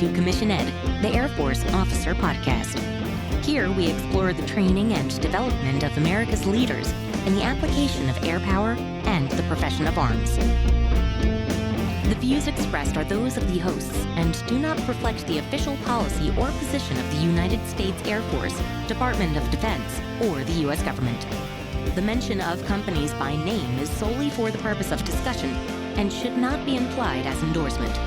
to Commission Ed, the Air Force Officer Podcast. Here we explore the training and development of America's leaders in the application of air power and the profession of arms. The views expressed are those of the hosts and do not reflect the official policy or position of the United States Air Force, Department of Defense, or the U.S. government. The mention of companies by name is solely for the purpose of discussion and should not be implied as endorsement.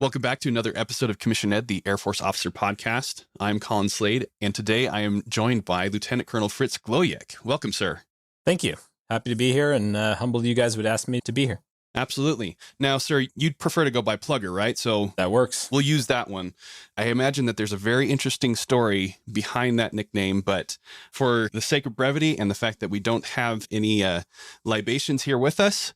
Welcome back to another episode of Commission Ed, the Air Force Officer Podcast. I'm Colin Slade, and today I am joined by Lt Col Fritz Glojek. Welcome, sir. Thank you. Happy to be here and humbled you guys would ask me to be here. Absolutely. Now, sir, you'd prefer to go by Plugger, right? So that works. We'll use that one. I imagine that there's a very interesting story behind that nickname, but for the sake of brevity and the fact that we don't have any libations here with us,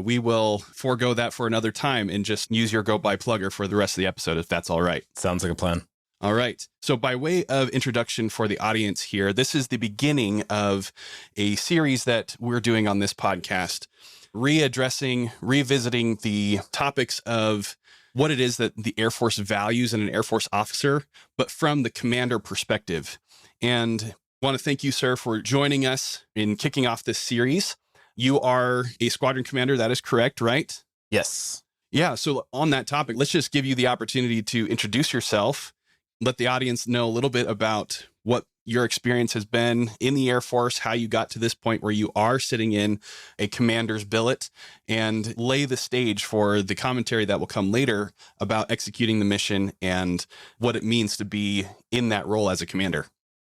we will forego that for another time and just use your go by Plugger for the rest of the episode, if that's all right. Sounds like a plan. All right. So by way of introduction for the audience here, this is the beginning of a series that we're doing on this podcast, revisiting the topics of what it is that the Air Force values in an Air Force officer, but from the commander perspective. And I want to thank you, sir, for joining us in kicking off this series. You are a squadron commander. That is correct, right? Yes. Yeah. So on that topic, let's just give you the opportunity to introduce yourself, let the audience know a little bit about what your experience has been in the Air Force, how you got to this point where you are sitting in a commander's billet, and lay the stage for the commentary that will come later about executing the mission and what it means to be in that role as a commander.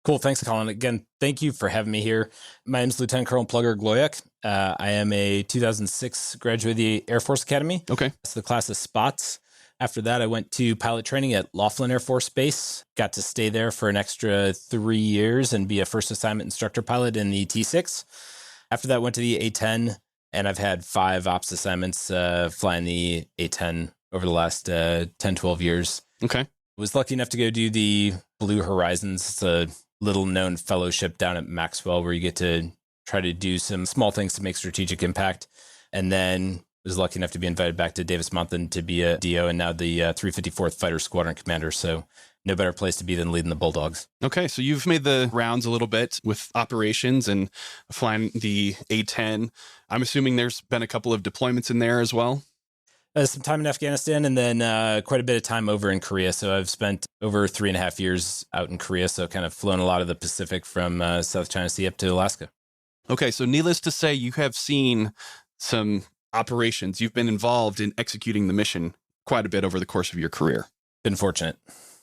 Cool. Thanks, Colin. Again, thank you for having me here. My name is Lt Col Plugger Glojek. I am a 2006 graduate of the Air Force Academy. Okay. That's the class of spots. After that, I went to pilot training at Laughlin Air Force Base. Got to stay there for an extra 3 years and be a first assignment instructor pilot in the T6. After that, went to the A-10, and I've had 5 ops assignments flying the A-10 over the last 10, 12 years. Okay. Was lucky enough to go do the Blue Horizons. It's a little-known fellowship down at Maxwell where you get to try to do some small things to make strategic impact. And then was lucky enough to be invited back to Davis-Monthan to be a DO and now the 354th Fighter Squadron Commander. So no better place to be than leading the Bulldogs. Okay, so you've made the rounds a little bit with operations and flying the A-10. I'm assuming there's been a couple of deployments in there as well? Some time in Afghanistan and then quite a bit of time over in Korea. So I've spent over 3.5 years out in Korea, so kind of flown a lot of the Pacific from South China Sea up to Alaska. Okay, so needless to say, you have seen some operations. You've been involved in executing the mission quite a bit over the course of your career. Been fortunate.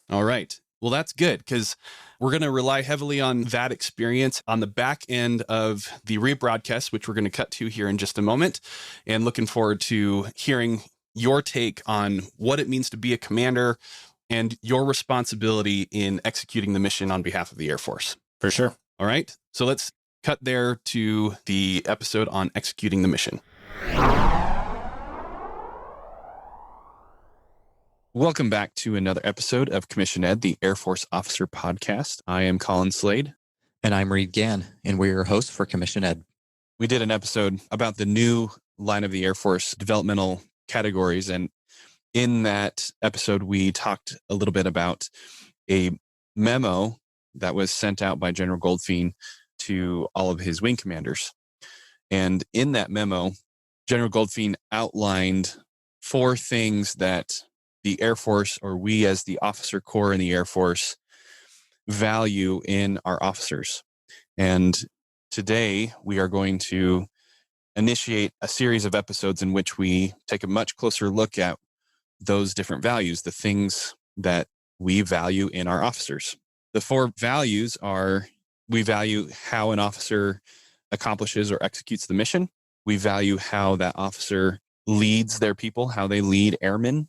All right. Well, that's good because we're going to rely heavily on that experience on the back end of the rebroadcast, which we're going to cut to here in just a moment, and looking forward to hearing your take on what it means to be a commander and your responsibility in executing the mission on behalf of the Air Force. For sure. All right. So let's cut there to the episode on executing the mission. Welcome back to another episode of Commission Ed, the Air Force Officer Podcast. I am Colin Slade. And I'm Reed Gann, and we're your hosts for Commission Ed. We did an episode about the new line of the Air Force developmental categories. And in that episode, we talked a little bit about a memo that was sent out by General Goldfein to all of his wing commanders. And in that memo, General Goldfein outlined 4 things that the Air Force, or we as the officer corps in the Air Force, value in our officers. And today we are going to initiate a series of episodes in which we take a much closer look at those different values, the things that we value in our officers. The 4 values are: we value how an officer accomplishes or executes the mission. We value how that officer leads their people, how they lead airmen.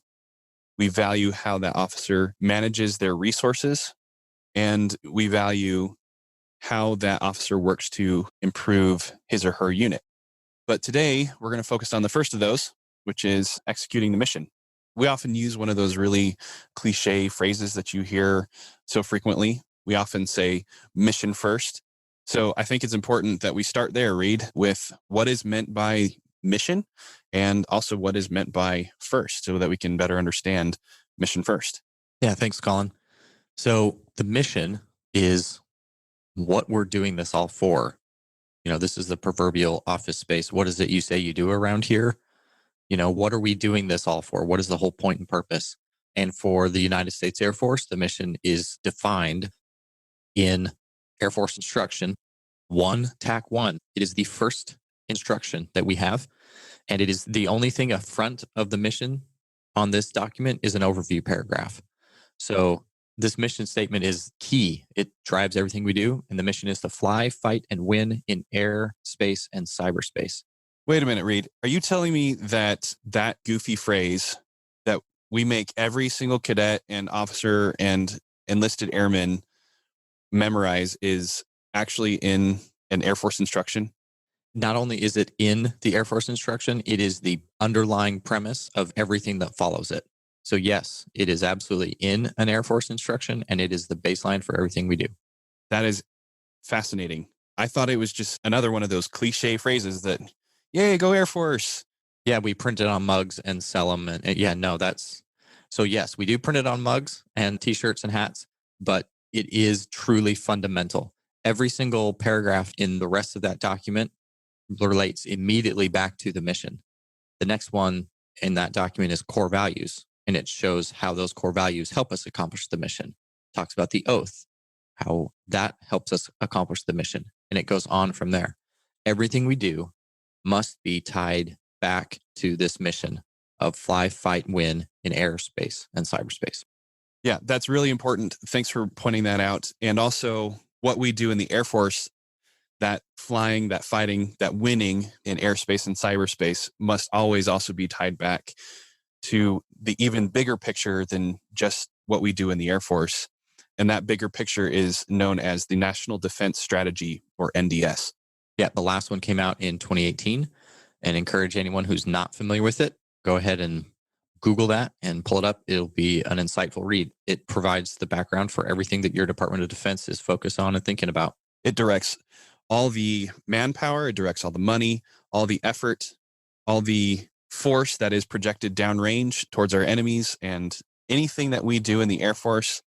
We value how that officer manages their resources. And we value how that officer works to improve his or her unit. But today, we're going to focus on the first of those, which is executing the mission. We often use one of those really cliche phrases that you hear so frequently. We often say mission first. So I think it's important that we start there, Reed, with what is meant by mission and also what is meant by first so that we can better understand mission first. Yeah, thanks, Colin. So the mission is what we're doing this all for. This is the proverbial office space. What is it you say you do around here? What are we doing this all for? What is the whole point and purpose? And for the United States Air Force, the mission is defined in Air Force Instruction 1, TAC 1. It is the first instruction that we have. And it is the only thing up front of the mission on this document is an overview paragraph. So this mission statement is key. It drives everything we do. And the mission is to fly, fight, and win in air, space, and cyberspace. Wait a minute, Reed. Are you telling me that goofy phrase that we make every single cadet and officer and enlisted airman memorize is actually in an Air Force instruction? Not only is it in the Air Force instruction, it is the underlying premise of everything that follows it. So yes, it is absolutely in an Air Force instruction, and it is the baseline for everything we do. That is fascinating. I thought it was just another one of those cliche phrases that, yay, go Air Force. Yeah, we print it on mugs and sell them. So yes, we do print it on mugs and t-shirts and hats, but it is truly fundamental. Every single paragraph in the rest of that document relates immediately back to the mission. The next one in that document is core values, and it shows how those core values help us accomplish the mission. Talks about the oath, how that helps us accomplish the mission, and it goes on from there. Everything we do must be tied back to this mission of fly, fight, win in airspace and cyberspace. Yeah, that's really important. Thanks for pointing that out. And also what we do in the Air Force, that flying, that fighting, that winning in airspace and cyberspace must always also be tied back to the even bigger picture than just what we do in the Air Force. And that bigger picture is known as the National Defense Strategy, or NDS. Yeah, the last one came out in 2018, and encourage anyone who's not familiar with it, go ahead and Google that and pull it up. It'll be an insightful read. It provides the background for everything that your Department of Defense is focused on and thinking about. It directs all the manpower, it directs all the money, all the effort, all the force that is projected downrange towards our enemies, and anything that we do in the Air Force,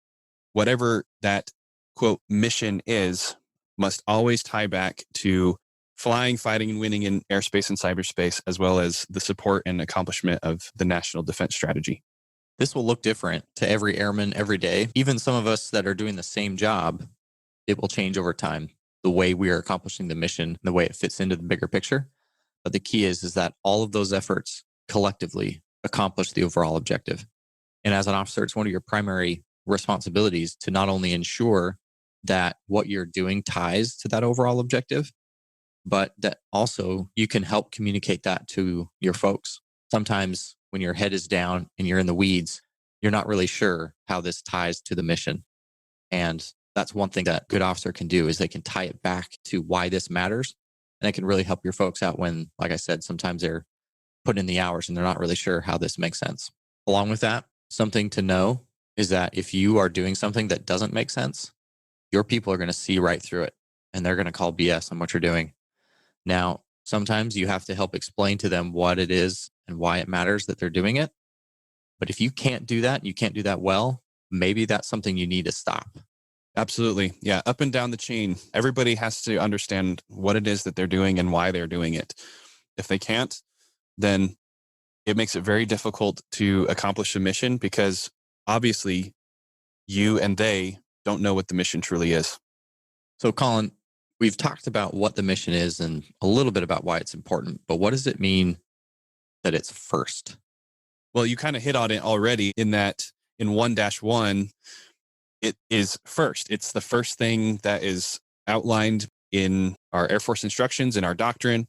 whatever that quote mission is, must always tie back to flying, fighting, and winning in airspace and cyberspace, as well as the support and accomplishment of the National Defense Strategy. This will look different to every airman every day. Even some of us that are doing the same job, it will change over time. The way we are accomplishing the mission, the way it fits into the bigger picture. But the key is that all of those efforts collectively accomplish the overall objective. And as an officer, it's one of your primary responsibilities to not only ensure that what you're doing ties to that overall objective, but that also you can help communicate that to your folks. Sometimes when your head is down and you're in the weeds, you're not really sure how this ties to the mission. And that's one thing that a good officer can do is they can tie it back to why this matters. And it can really help your folks out when, like I said, sometimes they're putting in the hours and they're not really sure how this makes sense. Along with that, something to know is that if you are doing something that doesn't make sense, your people are going to see right through it and they're going to call BS on what you're doing. Now, sometimes you have to help explain to them what it is and why it matters that they're doing it. But if you can't do that, you can't do that well, maybe that's something you need to stop. Absolutely. Yeah. Up and down the chain, everybody has to understand what it is that they're doing and why they're doing it. If they can't, then it makes it very difficult to accomplish a mission because obviously you and they don't know what the mission truly is. So Colin, we've talked about what the mission is and a little bit about why it's important, but what does it mean that it's first? Well, you kind of hit on it already in that in 1-1, it is first. It's the first thing that is outlined in our Air Force instructions, in our doctrine.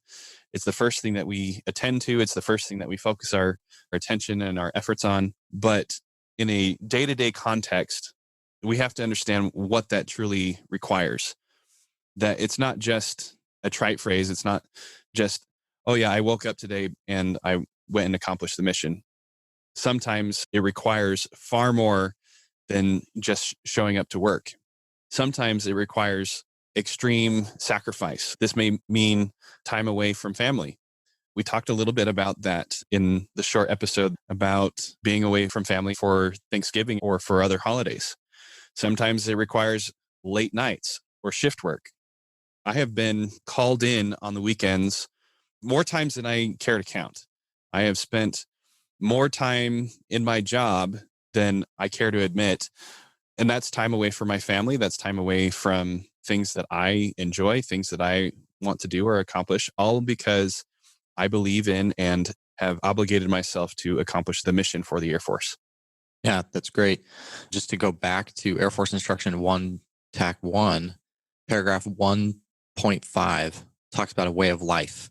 It's the first thing that we attend to. It's the first thing that we focus our attention and our efforts on. But in a day-to-day context, we have to understand what that truly requires. That it's not just a trite phrase. It's not just, oh yeah, I woke up today and I went and accomplished the mission. Sometimes it requires far more than just showing up to work. Sometimes it requires extreme sacrifice. This may mean time away from family. We talked a little bit about that in the short episode about being away from family for Thanksgiving or for other holidays. Sometimes it requires late nights or shift work. I have been called in on the weekends more times than I care to count. I have spent more time in my job than I care to admit. And that's time away from my family. That's time away from things that I enjoy, things that I want to do or accomplish, all because I believe in and have obligated myself to accomplish the mission for the Air Force. Yeah, that's great. Just to go back to Air Force Instruction 1, TAC 1, paragraph 1.5 talks about a way of life.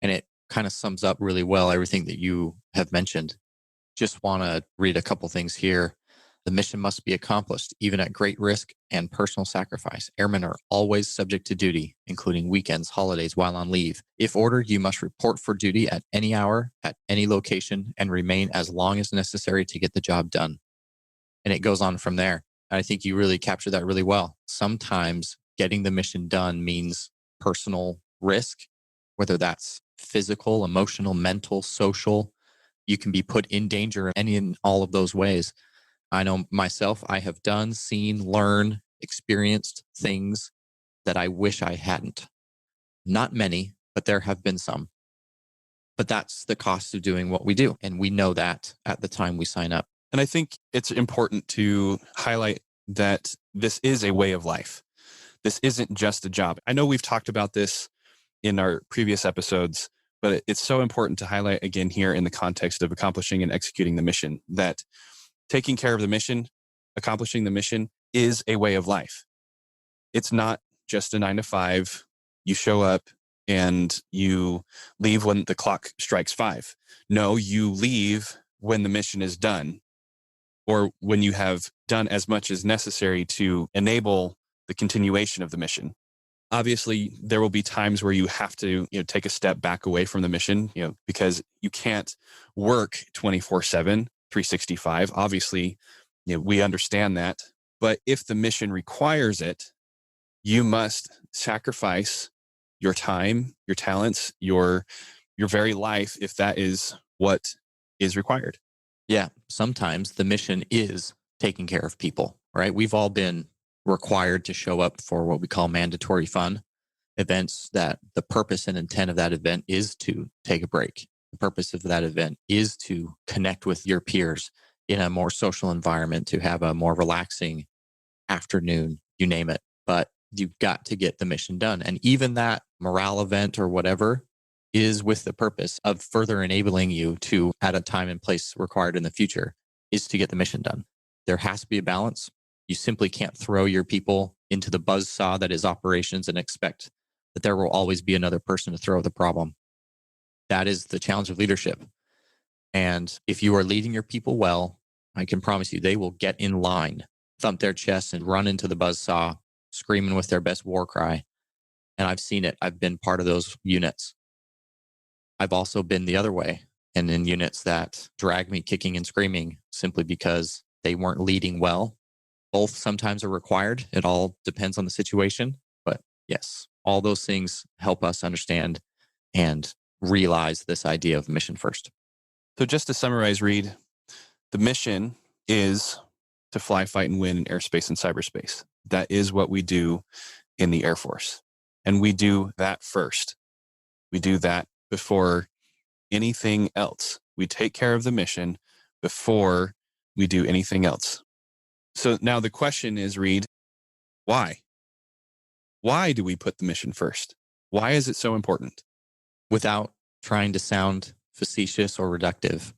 And it kind of sums up really well everything that you have mentioned. Just want to read a couple things here. The mission must be accomplished, even at great risk and personal sacrifice. Airmen are always subject to duty, including weekends, holidays, while on leave. If ordered, you must report for duty at any hour, at any location, and remain as long as necessary to get the job done. And it goes on from there. I think you really captured that really well. Sometimes getting the mission done means personal risk, whether that's physical, emotional, mental, social. You can be put in danger in all of those ways. I know myself, I have done, seen, learned, experienced things that I wish I hadn't. Not many, but there have been some. But that's the cost of doing what we do. And we know that at the time we sign up. And I think it's important to highlight that this is a way of life. This isn't just a job. I know we've talked about this in our previous episodes, but it's so important to highlight again here in the context of accomplishing and executing the mission, that taking care of the mission, accomplishing the mission is a way of life. It's not just a 9 to 5. You show up and you leave when the clock strikes 5. No, you leave when the mission is done, or when you have done as much as necessary to enable the continuation of the mission. Obviously, there will be times where you have to, take a step back away from the mission, because you can't work 24/7, 365. Obviously, we understand that. But if the mission requires it, you must sacrifice your time, your talents, your very life, if that is what is required. Yeah, sometimes the mission is taking care of people, right? We've all been required to show up for what we call mandatory fun events, that the purpose and intent of that event is to take a break. The purpose of that event is to connect with your peers in a more social environment, to have a more relaxing afternoon, you name it. But you've got to get the mission done. And even that morale event or whatever is with the purpose of further enabling you to, at a time and place required in the future, is to get the mission done. There has to be a balance. You simply can't throw your people into the buzzsaw that is operations and expect that there will always be another person to throw the problem. That is the challenge of leadership. And if you are leading your people well, I can promise you they will get in line, thump their chests and run into the buzzsaw, screaming with their best war cry. And I've seen it. I've been part of those units. I've also been the other way, and in units that drag me kicking and screaming simply because they weren't leading well. Both sometimes are required. It all depends on the situation. But yes, all those things help us understand and realize this idea of mission first. So just to summarize, Reed, the mission is to fly, fight, and win in airspace and cyberspace. That is what we do in the Air Force. And we do that first. We do that before anything else. We take care of the mission before we do anything else. So now the question is, Reed, why? Why do we put the mission first? Why is it so important? Without trying to sound facetious or reductive,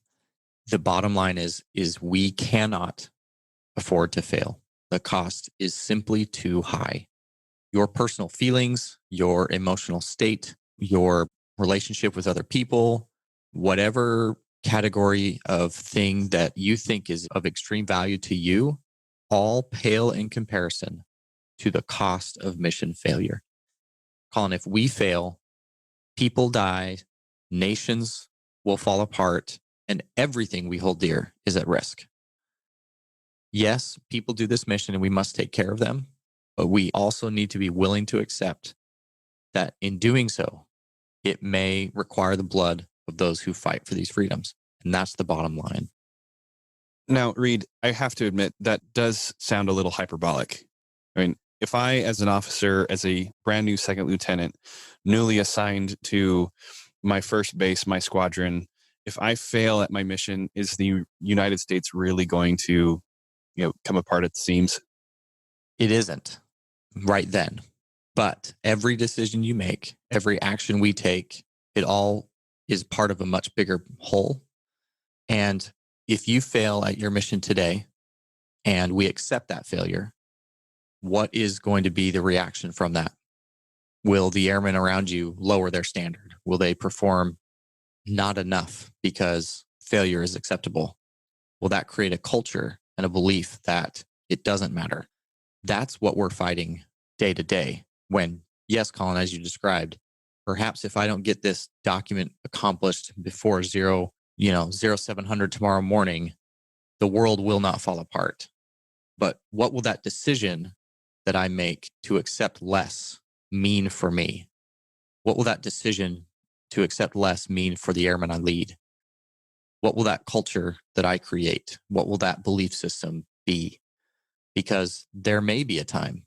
the bottom line is we cannot afford to fail. The cost is simply too high. Your personal feelings, your emotional state, your relationship with other people, whatever category of thing that you think is of extreme value to you, all pale in comparison to the cost of mission failure. Colin, if we fail, people die, nations will fall apart, and everything we hold dear is at risk. Yes, people do this mission and we must take care of them, But we also need to be willing to accept that in doing so, it may require the blood of those who fight for these freedoms. And that's the bottom line. Now, Reed, I have to admit that does sound a little hyperbolic. I mean, if I, as an officer, as a brand new second lieutenant, newly assigned to my first base, my squadron, if I fail at my mission, is the United States really going to, come apart at the seams? It isn't right then. But every decision you make, every action we take, it all is part of a much bigger whole. And if you fail at your mission today and we accept that failure, what is going to be the reaction from that? Will the airmen around you lower their standard? Will they perform not enough because failure is acceptable? Will that create a culture and a belief that it doesn't matter? That's what we're fighting day to day. When, yes, Colin, as you described, perhaps if I don't get this document accomplished before 0700 tomorrow morning, the world will not fall apart. But what will that decision that I make to accept less mean for me? What will that decision to accept less mean for the airmen I lead? What will that culture that I create? What will that belief system be? Because there may be a time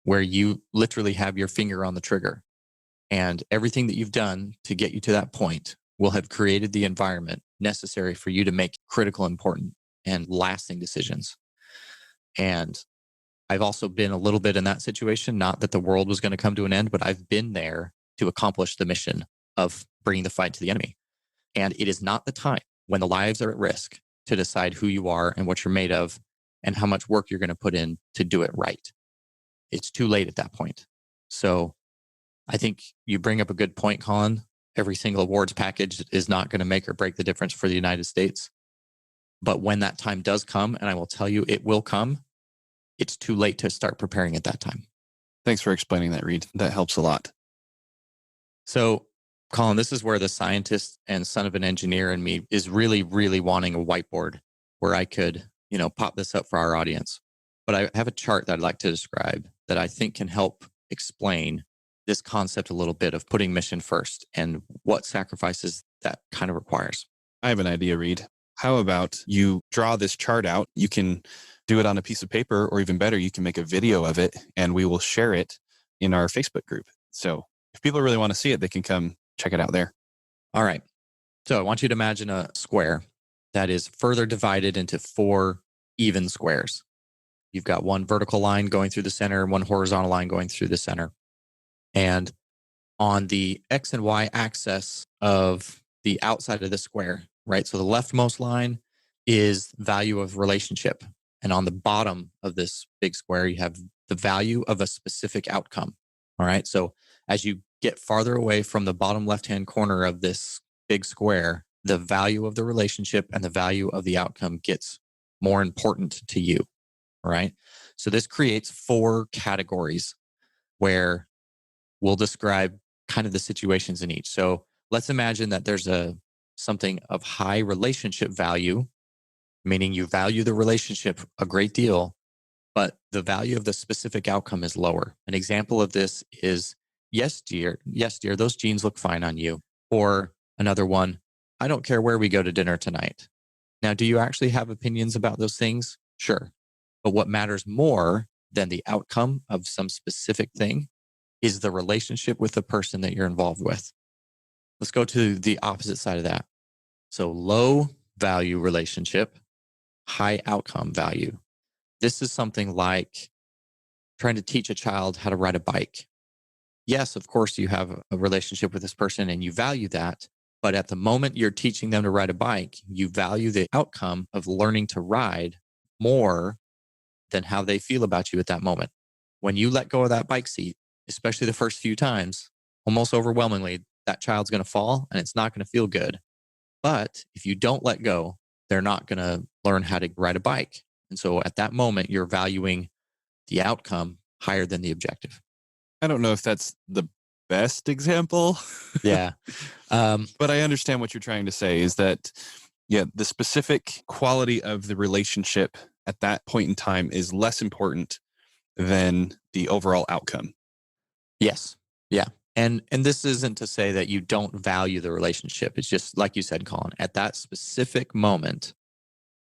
where you literally have your finger on the trigger and everything that you've done to get you to that point will have created the environment necessary for you to make critical, important, and lasting decisions. And I've also been a little bit in that situation, not that the world was going to come to an end, but I've been there to accomplish the mission of bringing the fight to the enemy. And it is not the time when the lives are at risk to decide who you are and what you're made of and how much work you're going to put in to do it right. It's too late at that point. So I think you bring up a good point, Colin. Every single awards package is not going to make or break the difference for the United States. But when that time does come, and I will tell you it will come, it's too late to start preparing at that time. Thanks for explaining that, Reed. That helps a lot. So, Colin, this is where the scientist and son of an engineer in me is really, really wanting a whiteboard where I could, pop this up for our audience. But I have a chart that I'd like to describe that I think can help explain this concept a little bit of putting mission first and what sacrifices that kind of requires. I have an idea, Reed. How about you draw this chart out? You can do it on a piece of paper, or even better, you can make a video of it and we will share it in our Facebook group. So if people really want to see it, they can come check it out there. All right. So I want you to imagine a square that is further divided into 4 even squares. You've got one vertical line going through the center, one horizontal line going through the center. And on the X and Y axis of the outside of the square, right? So the leftmost line is value of relationship. And on the bottom of this big square, you have the value of a specific outcome. All right. So as you get farther away from the bottom left-hand corner of this big square, the value of the relationship and the value of the outcome gets more important to you. All right. So this creates 4 categories where we'll describe kind of the situations in each. So let's imagine that there's something of high relationship value, meaning you value the relationship a great deal, but the value of the specific outcome is lower. An example of this is, yes, dear, those jeans look fine on you. Or another one, I don't care where we go to dinner tonight. Now, do you actually have opinions about those things? Sure. But what matters more than the outcome of some specific thing is the relationship with the person that you're involved with. Let's go to the opposite side of that. So low value relationship, high outcome value. This is something like trying to teach a child how to ride a bike. Yes, of course, you have a relationship with this person and you value that. But at the moment you're teaching them to ride a bike, you value the outcome of learning to ride more than how they feel about you at that moment. When you let go of that bike seat, especially the first few times, almost overwhelmingly, that child's going to fall and it's not going to feel good. But if you don't let go, they're not going to learn how to ride a bike. And so at that moment, you're valuing the outcome higher than the objective. I don't know if that's the best example. Yeah. But I understand what you're trying to say is that, the specific quality of the relationship at that point in time is less important than the overall outcome. Yes. Yeah. And this isn't to say that you don't value the relationship. It's just like you said, Colin, at that specific moment,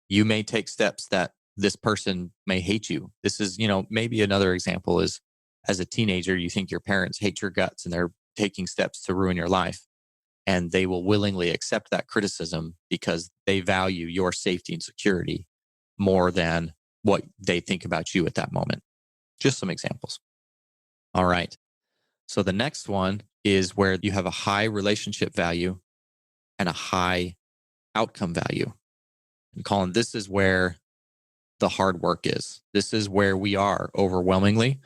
you may take steps that this person may hate you. This is, maybe another example is as a teenager, you think your parents hate your guts and they're taking steps to ruin your life. And they will willingly accept that criticism because they value your safety and security more than what they think about you at that moment. Just some examples. All right. So the next one is where you have a high relationship value and a high outcome value. And Colin, this is where the hard work is. This is where we are overwhelmingly.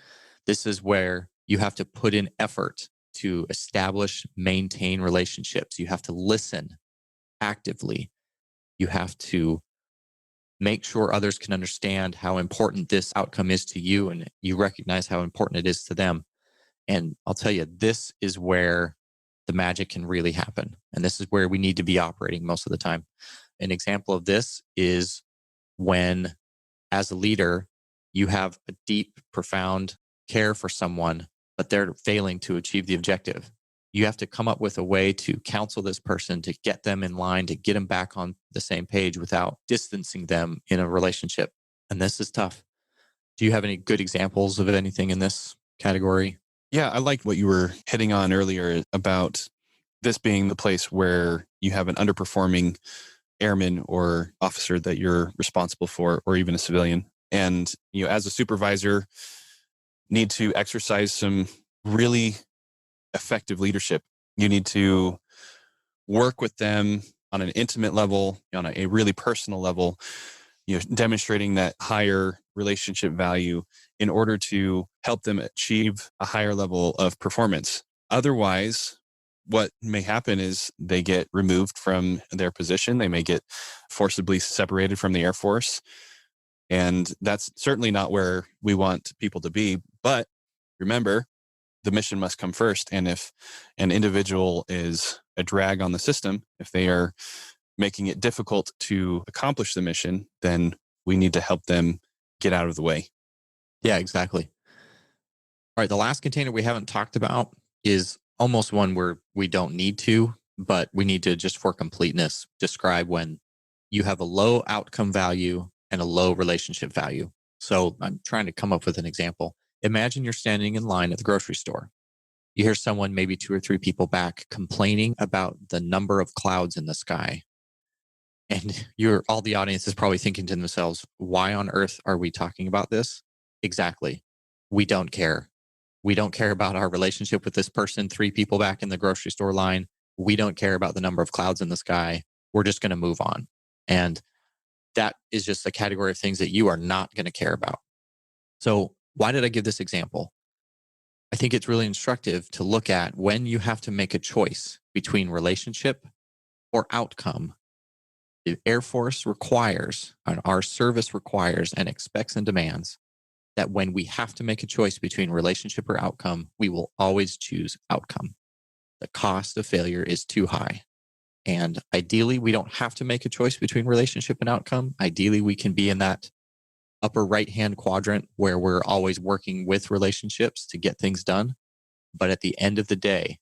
This is where you have to put in effort to establish, maintain relationships. You have to listen actively. You have to make sure others can understand how important this outcome is to you and you recognize how important it is to them. And I'll tell you, this is where the magic can really happen. And this is where we need to be operating most of the time. An example of this is when, as a leader, you have a deep, profound care for someone, but they're failing to achieve the objective. You have to come up with a way to counsel this person, to get them in line, to get them back on the same page without distancing them in a relationship. And this is tough. Do you have any good examples of anything in this category? Yeah, I liked what you were hitting on earlier about this being the place where you have an underperforming airman or officer that you're responsible for, or even a civilian. And as a supervisor, need to exercise some really effective leadership. You need to work with them on an intimate level, on a really personal level, demonstrating that higher relationship value in order to help them achieve a higher level of performance. Otherwise, what may happen is they get removed from their position. They may get forcibly separated from the Air Force. And that's certainly not where we want people to be. But remember, the mission must come first. And if an individual is a drag on the system, if they are making it difficult to accomplish the mission, then we need to help them get out of the way. Yeah, exactly. All right. The last container we haven't talked about is almost one where we don't need to, but we need to, just for completeness, describe when you have a low outcome value and a low relationship value. So I'm trying to come up with an example. Imagine you're standing in line at the grocery store. You hear someone, maybe 2 or 3 people back, complaining about the number of clouds in the sky. And all the audience is probably thinking to themselves, why on earth are we talking about this? Exactly. We don't care. We don't care about our relationship with this person, 3 people back in the grocery store line. We don't care about the number of clouds in the sky. We're just going to move on. And that is just a category of things that you are not going to care about. So why did I give this example? I think it's really instructive to look at when you have to make a choice between relationship or outcome. The Air Force requires, and our service requires and expects and demands that when we have to make a choice between relationship or outcome, we will always choose outcome. The cost of failure is too high. And ideally, we don't have to make a choice between relationship and outcome. Ideally, we can be in that upper right-hand quadrant where we're always working with relationships to get things done. But at the end of the day,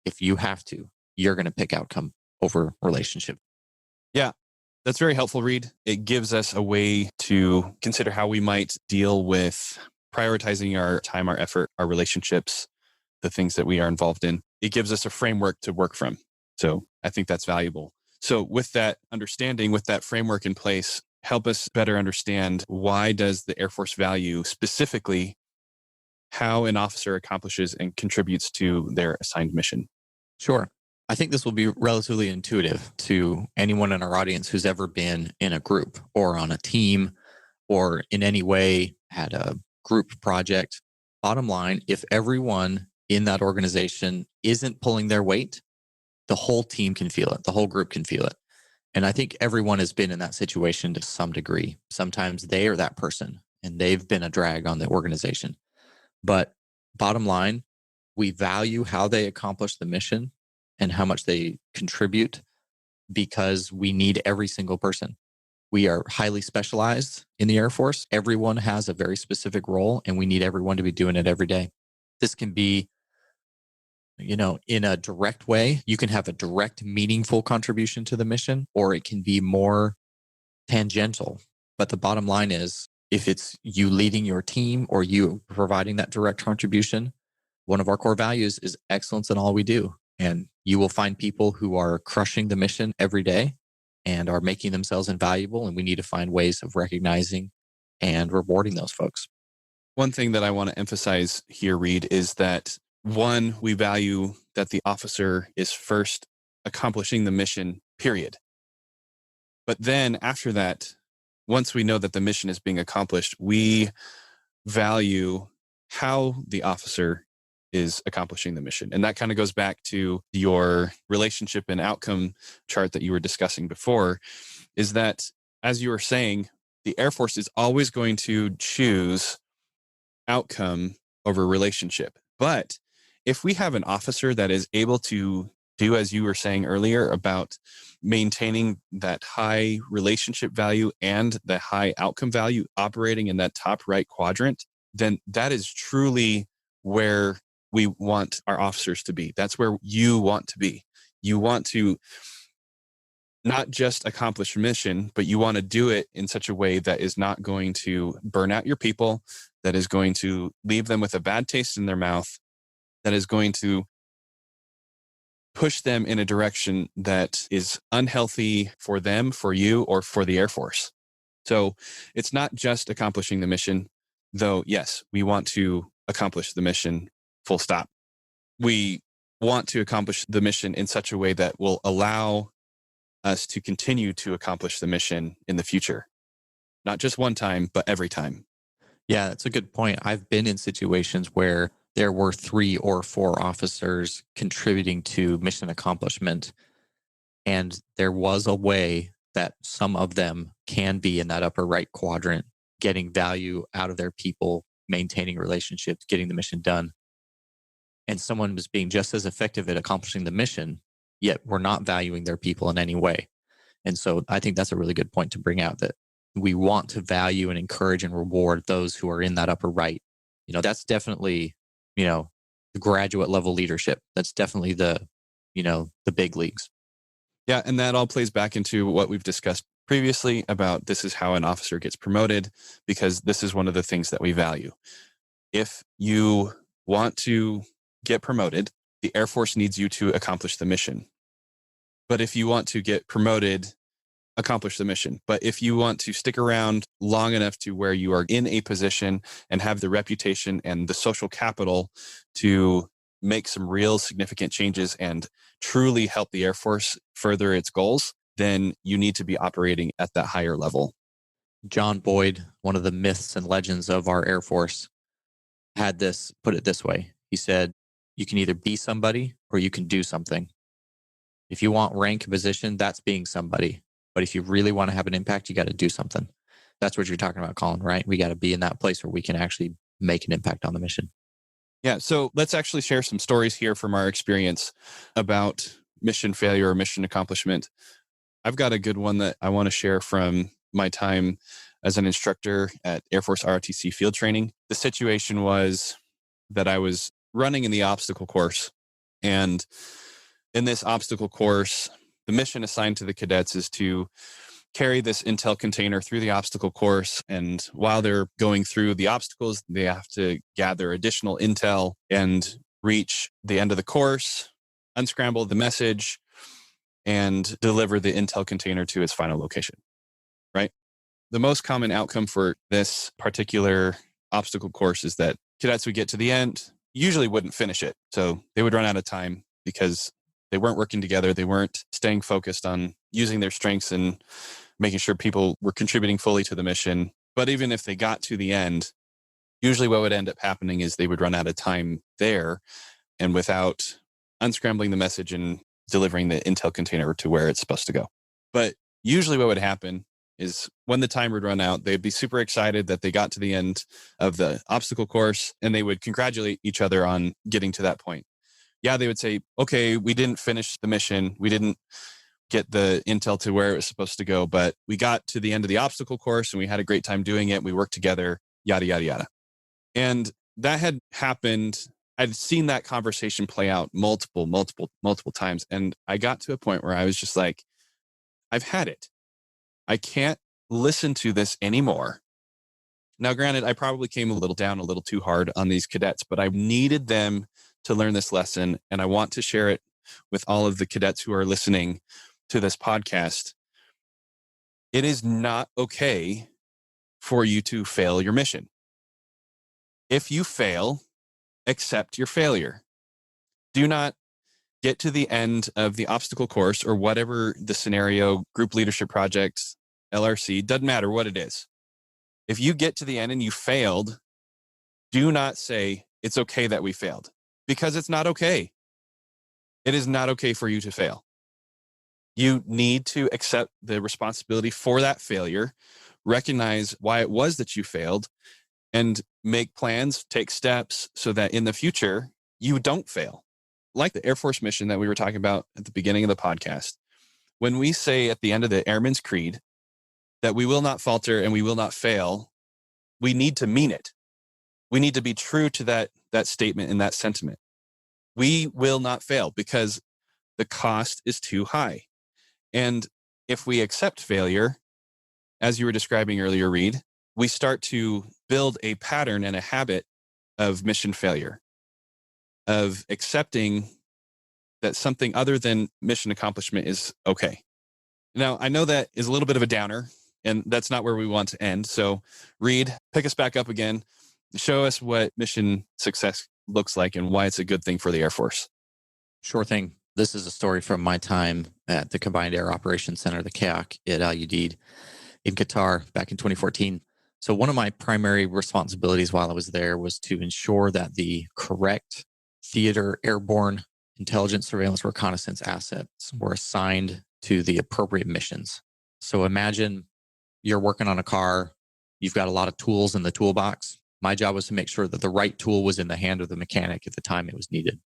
if you have to, you're going to pick outcome over relationship. Yeah, that's very helpful, Reed. It gives us a way to consider how we might deal with prioritizing our time, our effort, our relationships, the things that we are involved in. It gives us a framework to work from. So I think that's valuable. So with that understanding, with that framework in place, help us better understand, why does the Air Force value specifically how an officer accomplishes and contributes to their assigned mission? Sure. I think this will be relatively intuitive to anyone in our audience who's ever been in a group or on a team or in any way had a group project. Bottom line, if everyone in that organization isn't pulling their weight, the whole team can feel it. The whole group can feel it. And I think everyone has been in that situation to some degree. Sometimes they are that person and they've been a drag on the organization. But bottom line, we value how they accomplish the mission and how much they contribute because we need every single person. We are highly specialized in the Air Force. Everyone has a very specific role, and we need everyone to be doing it every day. This can be, in a direct way. You can have a direct, meaningful contribution to the mission, or it can be more tangential. But the bottom line is, if it's you leading your team or you providing that direct contribution, one of our core values is excellence in all we do. And you will find people who are crushing the mission every day and are making themselves invaluable. And we need to find ways of recognizing and rewarding those folks. One thing that I want to emphasize here, Reed, is that one, we value that the officer is first accomplishing the mission, period. But then after that, once we know that the mission is being accomplished, we value how the officer is accomplishing the mission. And that kind of goes back to your relationship and outcome chart that you were discussing before, is that, as you were saying, the Air Force is always going to choose outcome over relationship. But if we have an officer that is able to do, as you were saying earlier, about maintaining that high relationship value and the high outcome value operating in that top right quadrant, then that is truly where we want our officers to be. That's where you want to be. You want to not just accomplish a mission, but you want to do it in such a way that is not going to burn out your people, that is going to leave them with a bad taste in their mouth, that is going to push them in a direction that is unhealthy for them, for you, or for the Air Force. So it's not just accomplishing the mission, though, yes, we want to accomplish the mission, full stop. We want to accomplish the mission in such a way that will allow us to continue to accomplish the mission in the future. Not just one time, but every time. Yeah, that's a good point. I've been in situations where there were 3 or 4 officers contributing to mission accomplishment. And there was a way that some of them can be in that upper right quadrant, getting value out of their people, maintaining relationships, getting the mission done. And someone was being just as effective at accomplishing the mission, yet we're not valuing their people in any way. And so I think that's a really good point to bring out, that we want to value and encourage and reward those who are in that upper right. That's definitely, the graduate level leadership. That's definitely the big leagues. Yeah. And that all plays back into what we've discussed previously about this is how an officer gets promoted, because this is one of the things that we value. If you want to get promoted, the Air Force needs you to accomplish the mission. But if you want to get promoted, accomplish the mission. But if you want to stick around long enough to where you are in a position and have the reputation and the social capital to make some real significant changes and truly help the Air Force further its goals, then you need to be operating at that higher level. John Boyd, one of the myths and legends of our Air Force, put it this way. He said, you can either be somebody or you can do something. If you want rank and position, that's being somebody. But if you really want to have an impact, you got to do something. That's what you're talking about, Colin, right? We got to be in that place where we can actually make an impact on the mission. Yeah. So let's actually share some stories here from our experience about mission failure or mission accomplishment. I've got a good one that I want to share from my time as an instructor at Air Force ROTC field training. The situation was that I was running in the obstacle course. And in this obstacle course, the mission assigned to the cadets is to carry this intel container through the obstacle course. And while they're going through the obstacles, they have to gather additional intel and reach the end of the course, unscramble the message, and deliver the intel container to its final location, right? The most common outcome for this particular obstacle course is that cadets would get to the end, usually wouldn't finish it. So they would run out of time because they weren't working together. They weren't staying focused on using their strengths and making sure people were contributing fully to the mission. But even if they got to the end, usually what would end up happening is they would run out of time there, and without unscrambling the message and delivering the intel container to where it's supposed to go. But usually what would happen is when the time would run out, they'd be super excited that they got to the end of the obstacle course, and they would congratulate each other on getting to that point. Yeah, they would say, okay, we didn't finish the mission. We didn't get the intel to where it was supposed to go. But we got to the end of the obstacle course and we had a great time doing it. We worked together, yada, yada, yada. And that had happened. I'd seen that conversation play out multiple times. And I got to a point where I was just like, I've had it. I can't listen to this anymore. Now, granted, I probably came a little too hard on these cadets, but I needed them to learn this lesson. And I want to share it with all of the cadets who are listening to this podcast. It is not okay for you to fail your mission. If you fail, accept your failure. Do not get to the end of the obstacle course or whatever the scenario, group leadership project, LRC, doesn't matter what it is. If you get to the end and you failed, do not say it's okay that we failed, because it's not okay. It is not okay for you to fail. You need to accept the responsibility for that failure, recognize why it was that you failed, and make plans, take steps so that in the future you don't fail. Like the Air Force mission that we were talking about at the beginning of the podcast, when we say at the end of the Airman's Creed that we will not falter and we will not fail, we need to mean it. We need to be true to that statement and that sentiment. We will not fail because the cost is too high. And if we accept failure, as you were describing earlier, Reed, we start to build a pattern and a habit of mission failure, of accepting that something other than mission accomplishment is okay. Now, I know that is a little bit of a downer, and that's not where we want to end. So, Reed, pick us back up again. Show us what mission success looks like and why it's a good thing for the Air Force. Sure thing. This is a story from my time at the Combined Air Operations Center, the CAOC, at Al Udeid in Qatar back in 2014. So one of my primary responsibilities while I was there was to ensure that the correct theater airborne intelligence, surveillance, reconnaissance assets were assigned to the appropriate missions. So imagine you're working on a car, you've got a lot of tools in the toolbox. My job was to make sure that the right tool was in the hand of the mechanic at the time it was needed.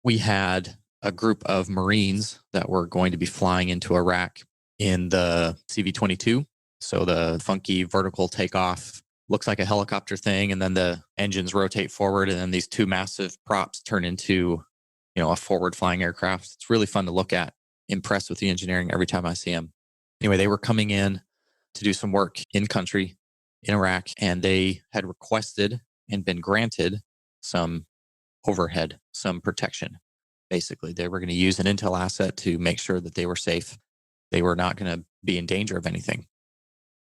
We had a group of Marines that were going to be flying into Iraq in the CV-22. So the funky vertical takeoff looks like a helicopter thing, and then the engines rotate forward, and then these two massive props turn into, a forward flying aircraft. It's really fun to look at. Impressed with the engineering every time I see them. Anyway, they were coming in to do some work in country in Iraq, and they had requested and been granted some overhead, some protection. Basically, they were going to use an intel asset to make sure that they were safe. They were not going to be in danger of anything.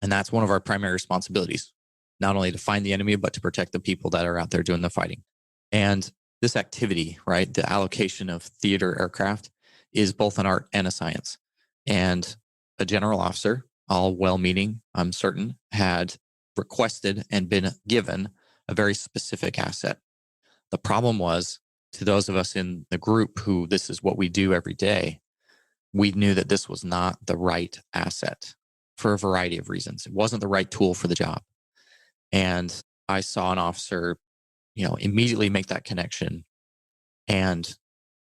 And that's one of our primary responsibilities, not only to find the enemy, but to protect the people that are out there doing the fighting. And this activity, right, the allocation of theater aircraft is both an art and a science. And a general officer, all well-meaning, I'm certain, had requested and been given a very specific asset. The problem was, to those of us in the group who this is what we do every day, we knew that this was not the right asset for a variety of reasons. It wasn't the right tool for the job. And I saw an officer, immediately make that connection and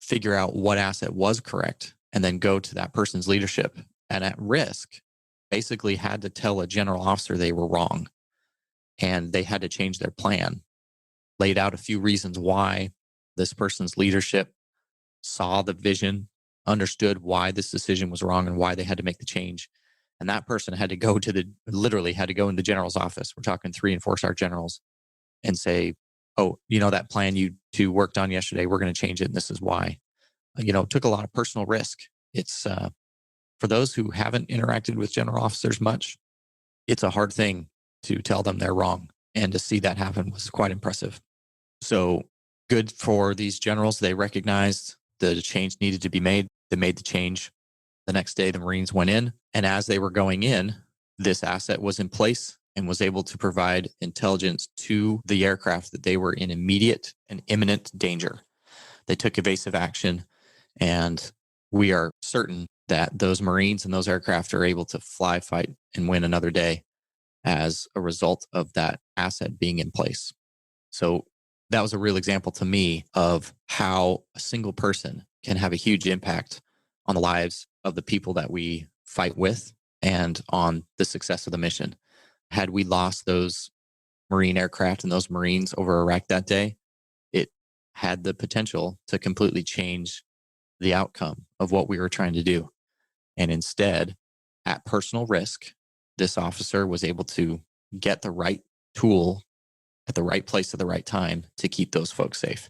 figure out what asset was correct, and then go to that person's leadership and at risk basically had to tell a general officer they were wrong and they had to change their plan. Laid out a few reasons why this person's leadership saw the vision, understood why this decision was wrong and why they had to make the change. And that person had to go literally had to go in the general's office. We're talking 3 and 4-star generals, and say, oh, that plan you two worked on yesterday, we're going to change it. And this is why. It took a lot of personal risk. It's for those who haven't interacted with general officers much, it's a hard thing to tell them they're wrong. And to see that happen was quite impressive. So good for these generals. They recognized the change needed to be made. They made the change. The next day, the Marines went in. And as they were going in, this asset was in place and was able to provide intelligence to the aircraft that they were in immediate and imminent danger. They took evasive action, and we are certain that those Marines and those aircraft are able to fly, fight, and win another day as a result of that asset being in place. So that was a real example to me of how a single person can have a huge impact on the lives of the people that we fight with and on the success of the mission. Had we lost those Marine aircraft and those Marines over Iraq that day, it had the potential to completely change the outcome of what we were trying to do. And instead, at personal risk, this officer was able to get the right tool at the right place at the right time to keep those folks safe.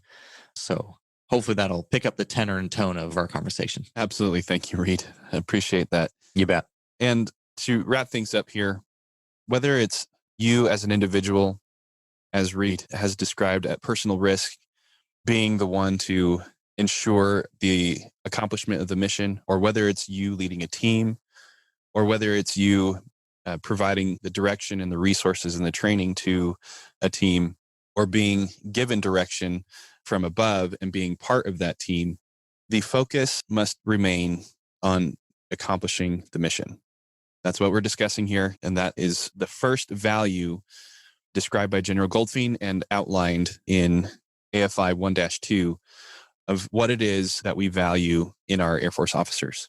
So hopefully that'll pick up the tenor and tone of our conversation. Absolutely. Thank you, Reed. I appreciate that. You bet. And to wrap things up here, whether it's you as an individual, as Reed has described, at personal risk, being the one to ensure the accomplishment of the mission, or whether it's you leading a team, or whether it's you providing the direction and the resources and the training to a team, or being given direction from above and being part of that team, the focus must remain on accomplishing the mission. That's what we're discussing here. And that is the first value described by General Goldfein and outlined in AFI 1-2 of what it is that we value in our Air Force officers.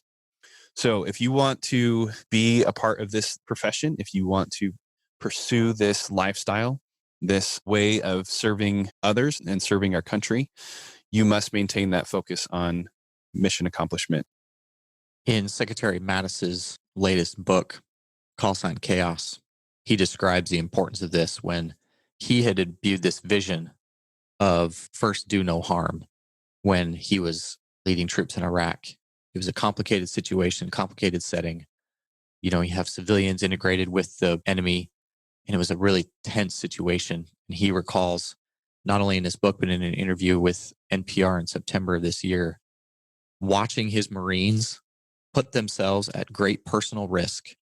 So if you want to be a part of this profession, if you want to pursue this lifestyle, this way of serving others and serving our country, you must maintain that focus on mission accomplishment. In Secretary Mattis's latest book, Call Sign Chaos, he describes the importance of this when he had imbued this vision of first do no harm when he was leading troops in Iraq. It was a complicated situation, complicated setting. You have civilians integrated with the enemy, and it was a really tense situation. And he recalls, not only in his book, but in an interview with NPR in September of this year, watching his Marines put themselves at great personal risk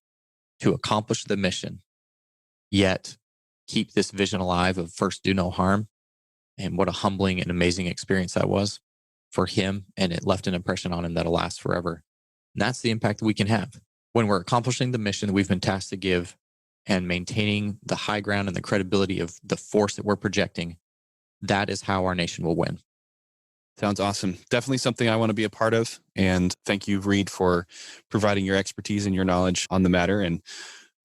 to accomplish the mission, yet keep this vision alive of first do no harm. And what a humbling and amazing experience that was for him. And it left an impression on him that'll last forever. And that's the impact that we can have when we're accomplishing the mission that we've been tasked to give and maintaining the high ground and the credibility of the force that we're projecting. That is how our nation will win. Sounds awesome. Definitely something I want to be a part of. And thank you, Reed, for providing your expertise and your knowledge on the matter. And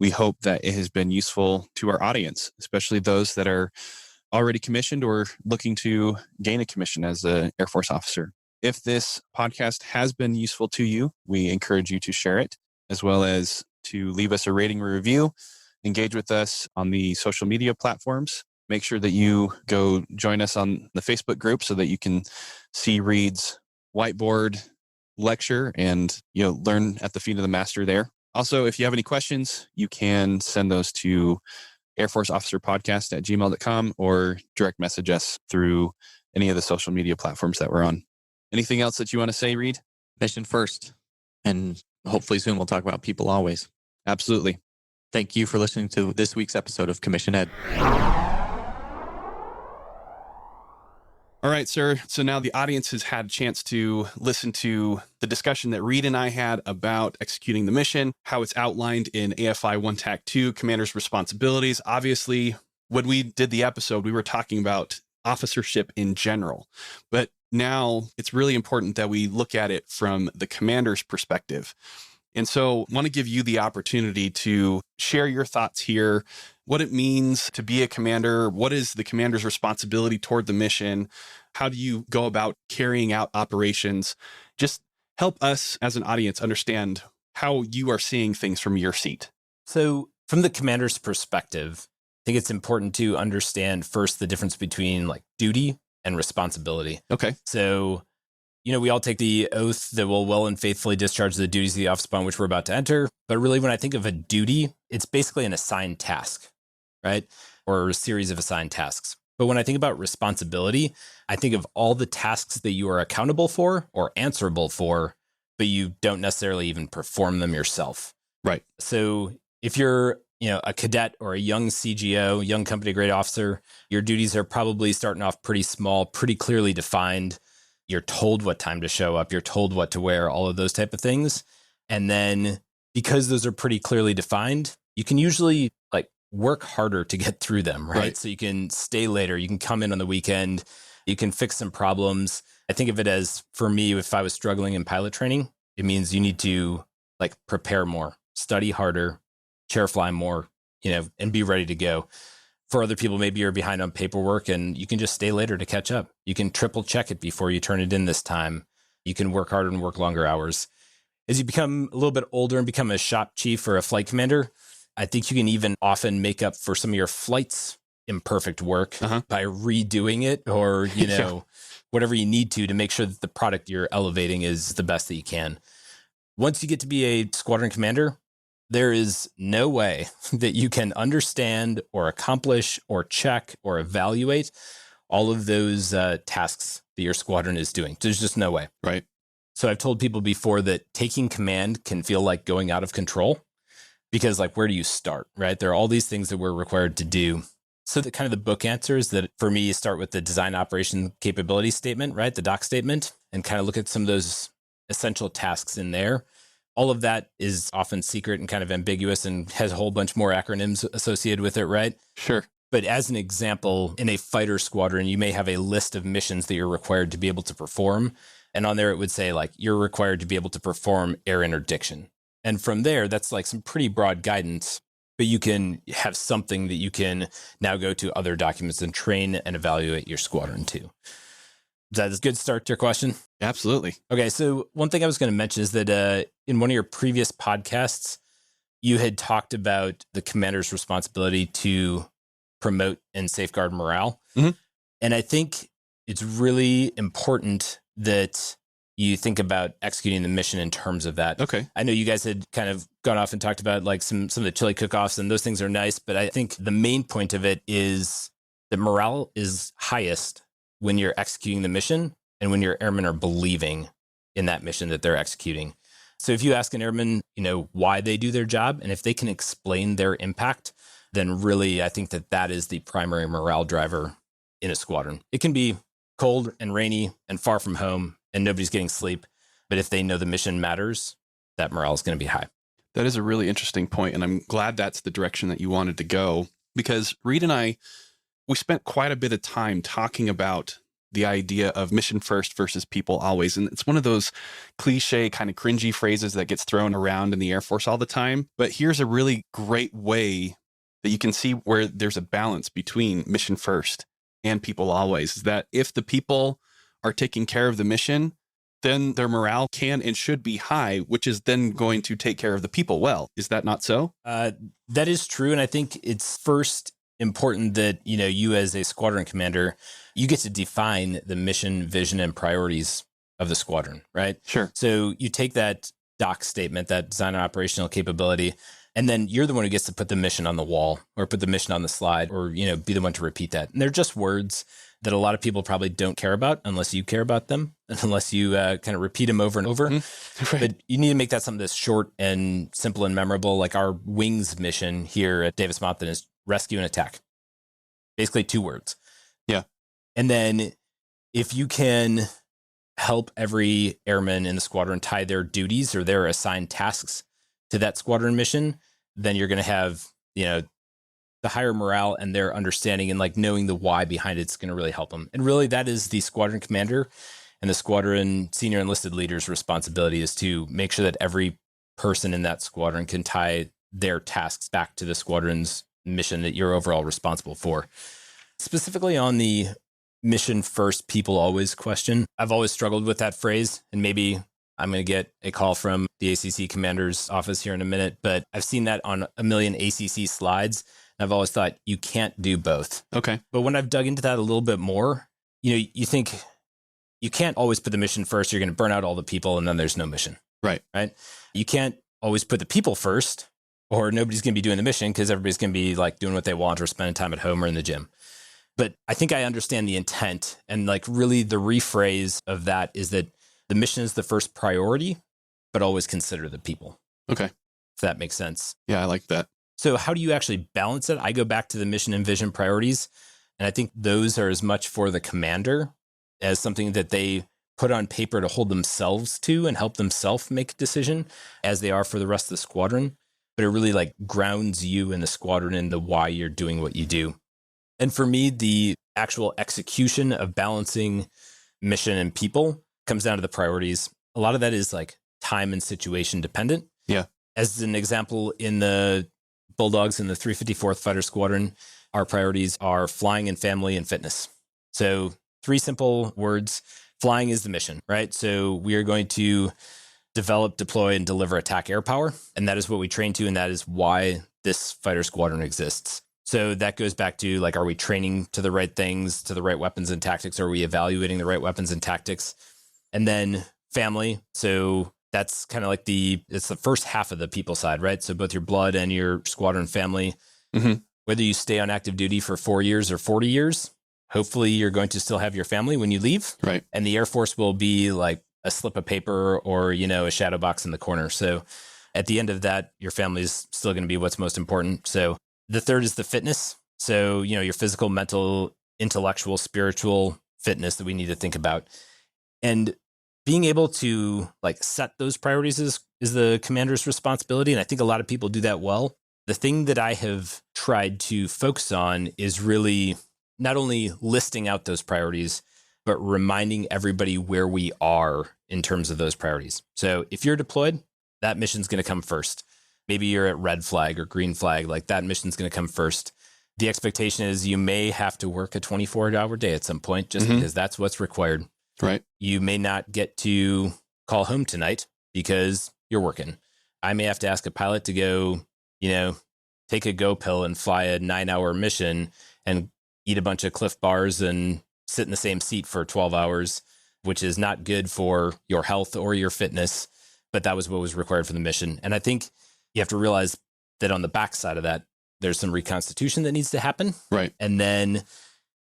we hope that it has been useful to our audience, especially those that are already commissioned or looking to gain a commission as an Air Force officer. If this podcast has been useful to you, we encourage you to share it, as well as to leave us a rating or review, engage with us on the social media platforms. Make sure that you go join us on the Facebook group so that you can see Reed's whiteboard lecture and learn at the feet of the master there. Also, if you have any questions, you can send those to airforceofficerpodcast@gmail.com or direct message us through any of the social media platforms that we're on. Anything else that you want to say, Reed? Mission first. And hopefully soon we'll talk about people always. Absolutely. Thank you for listening to this week's episode of Commission Ed. All right, sir. So now the audience has had a chance to listen to the discussion that Reed and I had about executing the mission, how it's outlined in AFI 1-2, Commander's Responsibilities. Obviously, when we did the episode, we were talking about officership in general. But now it's really important that we look at it from the commander's perspective. And so I want to give you the opportunity to share your thoughts here, what it means to be a commander, what is the commander's responsibility toward the mission, how do you go about carrying out operations? Just help us as an audience understand how you are seeing things from your seat. So from the commander's perspective, I think it's important to understand first the difference between duty and responsibility. Okay. So we all take the oath that will well and faithfully discharge the duties of the office upon which we're about to enter. But really, when I think of a duty, it's basically an assigned task, right? Or a series of assigned tasks. But when I think about responsibility, I think of all the tasks that you are accountable for or answerable for, but you don't necessarily even perform them yourself. Right. So if you're a cadet or a young CGO, young company grade officer, your duties are probably starting off pretty small, pretty clearly defined. You're told what time to show up. You're told what to wear, all of those type of things. And then because those are pretty clearly defined, you can usually work harder to get through them, right? So you can stay later. You can come in on the weekend. You can fix some problems. I think of it as, for me, if I was struggling in pilot training, It means you need to like prepare more, study harder, chair fly more, and be ready to go. For other people, maybe you're behind on paperwork and you can just stay later to catch up. You can triple check it before you turn it in this time. You can work harder and work longer hours. As you become a little bit older and become a shop chief or a flight commander, I think you can even often make up for some of your flight's imperfect work by redoing it or, whatever you need to make sure that the product you're elevating is the best that you can. Once you get to be a squadron commander, there is no way that you can understand or accomplish or check or evaluate all of those tasks that your squadron is doing. There's just no way. Right. So I've told people before that taking command can feel like going out of control because like, where do you start, right? There are all these things that we're required to do. So the kind of the book answer is that for me, you start with the design operation capability statement, right? The doc statement, and kind of look at some of those essential tasks in there. All of that is often secret and kind of ambiguous and has a whole bunch more acronyms associated with it, right? Sure. But as an example, in a fighter squadron, you may have a list of missions that you're required to be able to perform. And on there, it would say like, you're required to be able to perform air interdiction. And from there, that's like some pretty broad guidance, but you can have something that you can now go to other documents and train and evaluate your squadron to. Is that a good start to your question? Absolutely. Okay. So one thing I was going to mention is that in one of your previous podcasts, you had talked about the commander's responsibility to promote and safeguard morale. Mm-hmm. And I think it's really important that you think about executing the mission in terms of that. Okay. I know you guys had kind of gone off and talked about like some of the chili cook-offs, and those things are nice, but I think the main point of it is that morale is highest when you're executing the mission and when your airmen are believing in that mission that they're executing. So if you ask an airman, why they do their job, and if they can explain their impact, then really I think that is the primary morale driver in a squadron. It can be cold and rainy and far from home and nobody's getting sleep, but if they know the mission matters, that morale is going to be high. That is a really interesting point, and I'm glad that's the direction that you wanted to go, because Reed and I, we spent quite a bit of time talking about the idea of mission first versus people always. And it's one of those cliche kind of cringy phrases that gets thrown around in the Air Force all the time. But here's a really great way that you can see where there's a balance between mission first and people always, is that if the people are taking care of the mission, then their morale can and should be high, which is then going to take care of the people well. Is that not so? That is true. And I think it's first important that, you as a squadron commander, you get to define the mission, vision, and priorities of the squadron, right? Sure. So you take that doc statement, that design and operational capability, and then you're the one who gets to put the mission on the wall or put the mission on the slide or, be the one to repeat that. And they're just words that a lot of people probably don't care about unless you care about them and unless you kind of repeat them over and over. Mm-hmm. Right. But you need to make that something that's short and simple and memorable. Like our wings mission here at Davis Monthan is rescue and attack. Basically 2 words. Yeah. And then if you can help every airman in the squadron tie their duties or their assigned tasks to that squadron mission, then you're going to have, the higher morale and their understanding and like knowing the why behind it's going to really help them. And really that is the squadron commander and the squadron senior enlisted leader's responsibility, is to make sure that every person in that squadron can tie their tasks back to the squadron's mission that you're overall responsible for. Specifically on the mission first, people always question, I've always struggled with that phrase, and maybe I'm going to get a call from the ACC commander's office here in a minute, but I've seen that on a million ACC slides. And I've always thought you can't do both. Okay. But when I've dug into that a little bit more, you think you can't always put the mission first. You're going to burn out all the people and then there's no mission. Right. Right. You can't always put the people first or nobody's going to be doing the mission because everybody's going to be like doing what they want or spending time at home or in the gym. But I think I understand the intent, and like really the rephrase of that is that the mission is the first priority, but always consider the people. Okay. If that makes sense. Yeah, I like that. So how do you actually balance it? I go back to the mission and vision priorities, and I think those are as much for the commander as something that they put on paper to hold themselves to and help themselves make a decision as they are for the rest of the squadron. But it really like grounds you in the squadron and the why you're doing what you do. And for me, the actual execution of balancing mission and people comes down to the priorities. A lot of that is like time and situation dependent. Yeah. As an example, in the Bulldogs in the 354th Fighter Squadron, our priorities are flying and family and fitness. So 3 simple words. Flying is the mission, right? So we are going to develop, deploy, and deliver attack air power. And that is what we train to. And that is why this fighter squadron exists. So that goes back to like, are we training to the right things, to the right weapons and tactics? Are we evaluating the right weapons and tactics? And then family. So that's kind of like it's the first half of the people side, right? So both your blood and your squadron family, whether you stay on active duty for 4 years or 40 years, hopefully you're going to still have your family when you leave. Right. And the Air Force will be like a slip of paper or, a shadow box in the corner. So at the end of that, your family is still going to be what's most important. So the third is the fitness. So, your physical, mental, intellectual, spiritual fitness that we need to think about. And being able to like set those priorities is the commander's responsibility. And I think a lot of people do that well. The thing that I have tried to focus on is really not only listing out those priorities, but reminding everybody where we are in terms of those priorities. So if you're deployed, that mission's going to come first. Maybe you're at red flag or green flag, like that mission's going to come first. The expectation is you may have to work a 24-hour day at some point just because that's what's required. Right. You may not get to call home tonight because you're working. I may have to ask a pilot to go, take a go pill and fly a 9-hour mission and eat a bunch of Cliff Bars and sit in the same seat for 12 hours, which is not good for your health or your fitness. But that was what was required for the mission. And I think you have to realize that on the backside of that, there's some reconstitution that needs to happen. Right. And then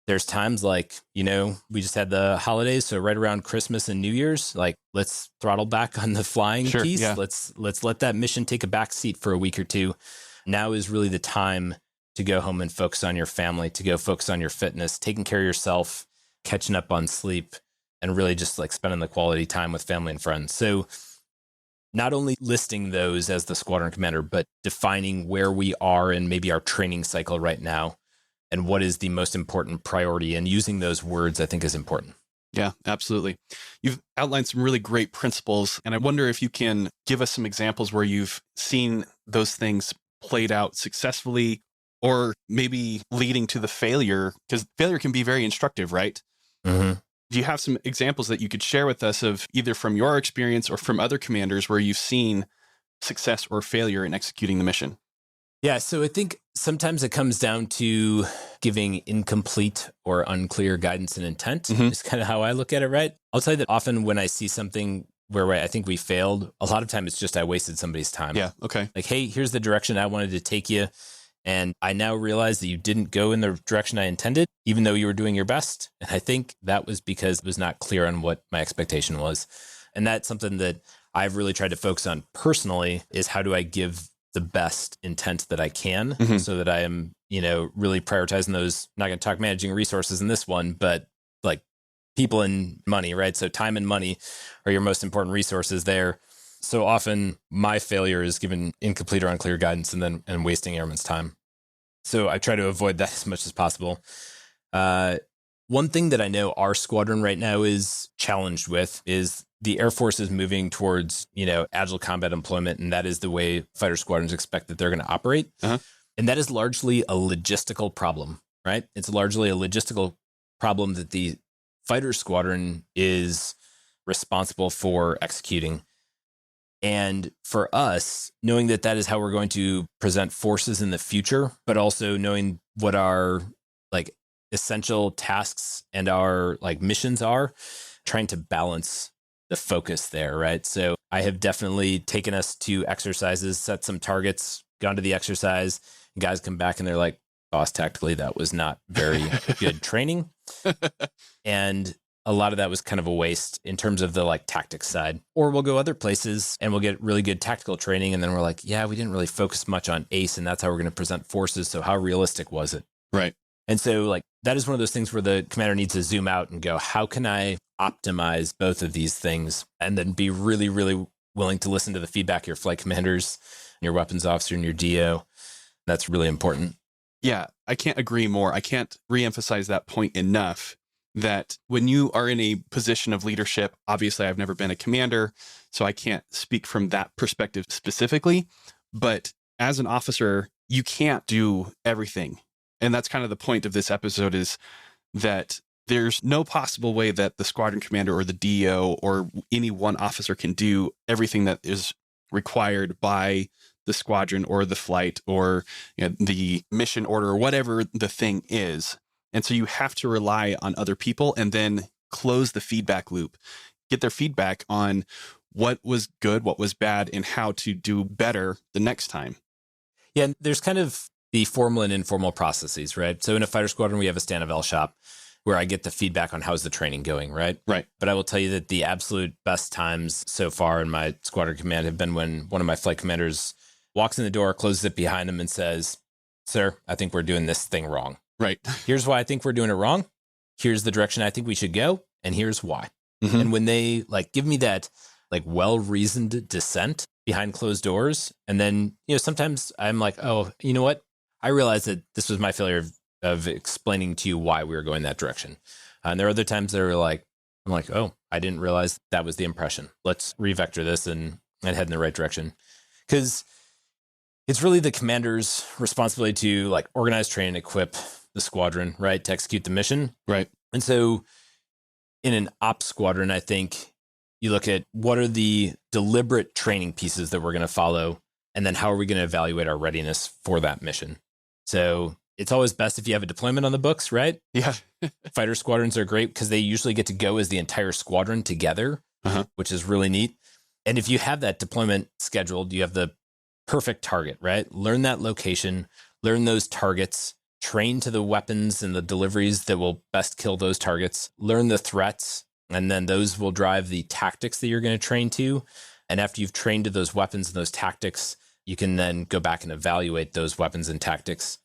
there's times like, we just had the holidays. So right around Christmas and New Year's, like let's throttle back on the flying piece. Yeah. Let's let that mission take a back seat for a week or two. Now is really the time to go home and focus on your family, to go focus on your fitness, taking care of yourself, catching up on sleep, and really just like spending the quality time with family and friends. So not only listing those as the squadron commander, but defining where we are in maybe our training cycle right now and what is the most important priority, and using those words I think is important. Yeah, absolutely. You've outlined some really great principles, and I wonder if you can give us some examples where you've seen those things played out successfully or maybe leading to the failure, because failure can be very instructive, right? Do you have some examples that you could share with us of either from your experience or from other commanders where you've seen success or failure in executing the mission? Yeah, so I think sometimes it comes down to giving incomplete or unclear guidance and intent. Is kind of how I look at it, right? I'll tell you that often when I see something where I think we failed, a lot of time it's just I wasted somebody's time. Yeah, okay. Like, hey, here's the direction I wanted to take you. And I now realize that you didn't go in the direction I intended, even though you were doing your best. And I think that was because it was not clear on what my expectation was. And that's something that I've really tried to focus on personally, is how do I give the best intent that I can so that I am, really prioritizing those. Not going to talk managing resources in this one, but like people and money, right? So time and money are your most important resources there. So often my failure is giving incomplete or unclear guidance and wasting airmen's time. So I try to avoid that as much as possible. One thing that I know our squadron right now is challenged with is the Air Force is moving towards, agile combat employment. And that is the way fighter squadrons expect that they're going to operate. And that is largely a logistical problem, right? It's largely a logistical problem that the fighter squadron is responsible for executing. And for us, knowing that that is how we're going to present forces in the future, but also knowing what our essential tasks and our missions are, trying to balance the focus there, right? So I have definitely taken us to exercises, set some targets, gone to the exercise, and guys come back and they're like, boss, tactically, that was not very good training. And a lot of that was kind of a waste in terms of the tactics side. Or we'll go other places and we'll get really good tactical training. And then we're like, yeah, we didn't really focus much on ACE, and that's how we're going to present forces. So how realistic was it? Right. And so that is one of those things where the commander needs to zoom out and go, how can I optimize both of these things? And then be really, really willing to listen to the feedback of your flight commanders, and your weapons officer, and your DO. That's really important. Yeah, I can't agree more. I can't reemphasize that point enough, that when you are in a position of leadership, obviously I've never been a commander, so I can't speak from that perspective specifically, but as an officer, you can't do everything. And that's kind of the point of this episode, is that there's no possible way that the squadron commander or the DO or any one officer can do everything that is required by the squadron or the flight or the mission order or whatever the thing is. And so you have to rely on other people and then close the feedback loop, get their feedback on what was good, what was bad, and how to do better the next time. Yeah, and there's kind of the formal and informal processes, right? So in a fighter squadron, we have a stand-of-L shop where I get the feedback on how's the training going, right? Right. But I will tell you that the absolute best times so far in my squadron command have been when one of my flight commanders walks in the door, closes it behind him and says, "Sir, I think we're doing this thing wrong. Right. Here's why I think we're doing it wrong. Here's the direction I think we should go. And here's why." Mhm. And when they give me that well-reasoned dissent behind closed doors, and then, sometimes I'm like, oh, you know what? I realize that this was my failure of explaining to you why we were going that direction. And there are other times that I'm like, oh, I didn't realize that was the impression. Let's revector this and head in the right direction. Because it's really the commander's responsibility to organize, train, and equip the squadron, right, to execute the mission. Right. And so in an ops squadron, I think you look at what are the deliberate training pieces that we're going to follow, and then how are we going to evaluate our readiness for that mission. So it's always best if you have a deployment on the books, right? Yeah. Fighter squadrons are great because they usually get to go as the entire squadron together, which is really neat. And if you have that deployment scheduled, you have the perfect target, right? Learn that location, learn those targets, train to the weapons and the deliveries that will best kill those targets, learn the threats, and then those will drive the tactics that you're going to train to. And after you've trained to those weapons and those tactics, you can then go back and evaluate those weapons and tactics.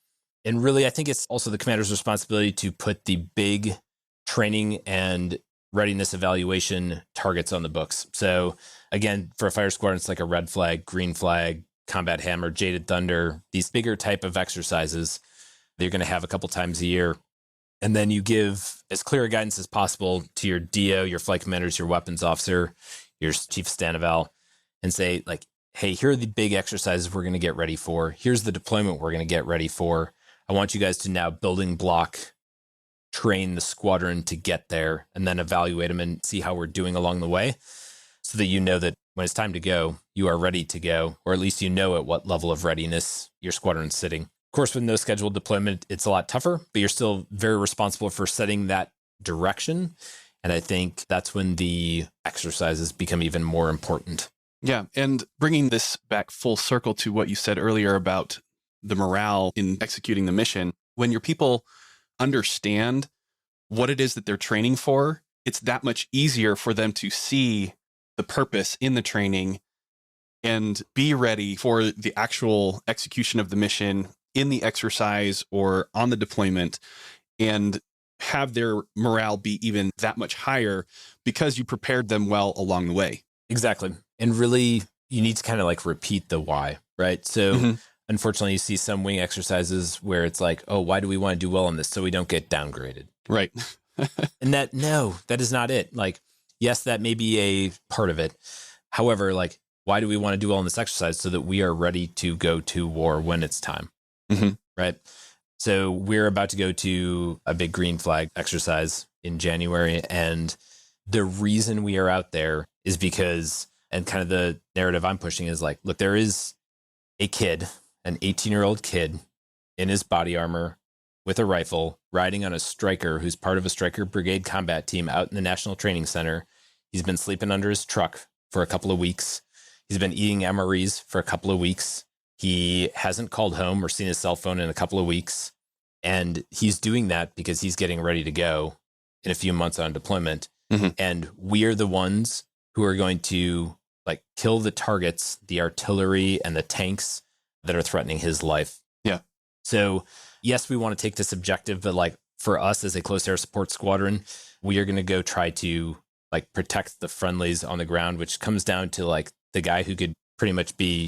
And really, I think it's also the commander's responsibility to put the big training and readiness evaluation targets on the books. So again, for a fighter squadron, it's like a red flag, green flag, combat hammer, jaded thunder, these bigger type of exercises that you're going to have a couple times a year. And then you give as clear a guidance as possible to your DO, your flight commanders, your weapons officer, your chief of stand-of-L, and say, hey, here are the big exercises we're going to get ready for. Here's the deployment we're going to get ready for. I want you guys to now building block, train the squadron to get there, and then evaluate them and see how we're doing along the way, so that you know that when it's time to go, you are ready to go, or at least you know at what level of readiness your squadron's sitting. Of course, with no scheduled deployment, it's a lot tougher, but you're still very responsible for setting that direction. And I think that's when the exercises become even more important. Yeah. And bringing this back full circle to what you said earlier about the morale in executing the mission, when your people understand what it is that they're training for, it's that much easier for them to see the purpose in the training and be ready for the actual execution of the mission in the exercise or on the deployment, and have their morale be even that much higher because you prepared them well along the way. Exactly. And really, you need to kind of repeat the why, right? So unfortunately, you see some wing exercises where it's oh, why do we want to do well on this? So we don't get downgraded. Right. And that is not it. Yes, that may be a part of it. However, why do we want to do well in this exercise? So that we are ready to go to war when it's time. Right. So we're about to go to a big green flag exercise in January. And the reason we are out there is because, and kind of the narrative I'm pushing is look, there is a kid, an 18-year-old kid in his body armor with a rifle riding on a striker who's part of a striker brigade combat team out in the National Training Center. He's been sleeping under his truck for a couple of weeks. He's been eating MREs for a couple of weeks. He hasn't called home or seen his cell phone in a couple of weeks. And he's doing that because he's getting ready to go in a few months on deployment. And we are the ones who are going to kill the targets, the artillery and the tanks that are threatening his life. Yeah. So yes, we want to take this objective, but for us as a close air support squadron, we are going to go try to protect the friendlies on the ground, which comes down to the guy who could pretty much be,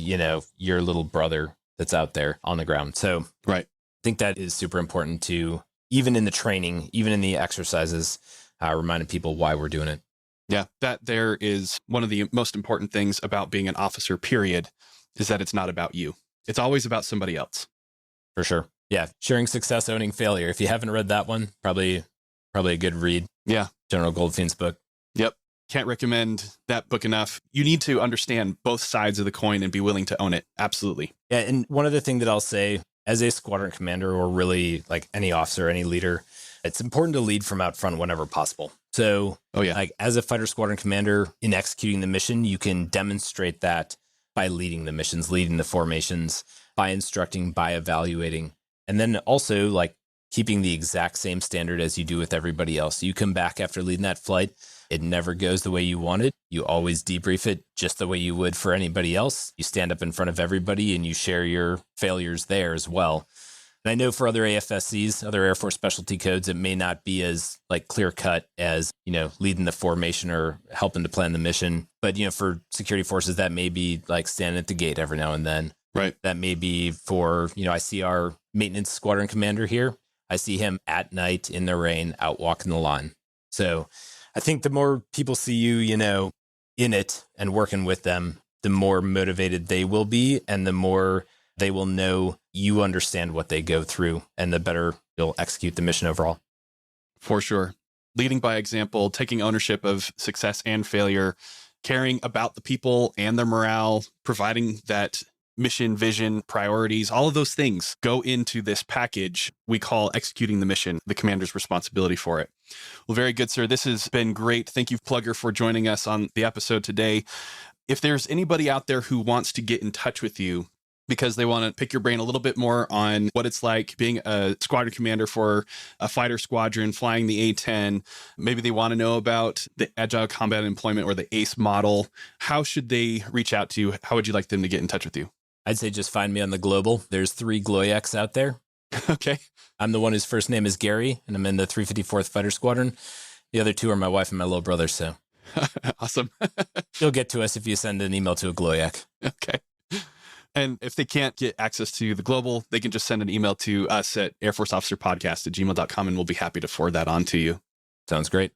your little brother that's out there on the ground. So right. I think that is super important to even in the training, even in the exercises, reminding people why we're doing it. Yeah, that there is one of the most important things about being an officer, period, is that it's not about you. It's always about somebody else. For sure. Yeah. Sharing Success, Owning Failure. If you haven't read that one, probably a good read. Yeah. General Goldfein's book. Yep. Can't recommend that book enough. You need to understand both sides of the coin and be willing to own it. Absolutely. Yeah. And one other thing that I'll say, as a squadron commander, or really like any officer, any leader, it's important to lead from out front whenever possible. So like as a fighter squadron commander in executing the mission, you can demonstrate that by leading the missions, leading the formations, by instructing, by evaluating, and then also like keeping the exact same standard as you do with everybody else. You come back after leading that flight, it never goes the way you wanted. You always debrief it just the way you would for anybody else. You stand up in front of everybody and you share your failures there as well. And I know for other AFSCs, other Air Force specialty codes, it may not be as like clear cut as, leading the formation or helping to plan the mission. But, for security forces, that may be like standing at the gate every now and then. Right. That may be for, I see our maintenance squadron commander here. I see him at night in the rain out walking the line. So I think the more people see you, in it and working with them, the more motivated they will be and the more they will know you understand what they go through and the better you'll execute the mission overall. For sure. Leading by example, taking ownership of success and failure, caring about the people and their morale, providing that mission, vision, priorities, all of those things go into this package we call executing the mission, the commander's responsibility for it. Well, very good, sir. This has been great. Thank you, Plugger, for joining us on the episode today. If there's anybody out there who wants to get in touch with you because they want to pick your brain a little bit more on what it's like being a squadron commander for a fighter squadron, flying the A-10, maybe they want to know about the Agile Combat Employment or the ACE model, how should they reach out to you? How would you like them to get in touch with you? I'd say just find me on the global. There's 3 Glojeks out there. Okay. I'm the one whose first name is Gary, and I'm in the 354th Fighter Squadron. The other 2 are my wife and my little brother, so. Awesome. You'll get to us if you send an email to a Glojek. Okay. And if they can't get access to the global, they can just send an email to us at airforceofficerpodcast@gmail.com, and we'll be happy to forward that on to you. Sounds great.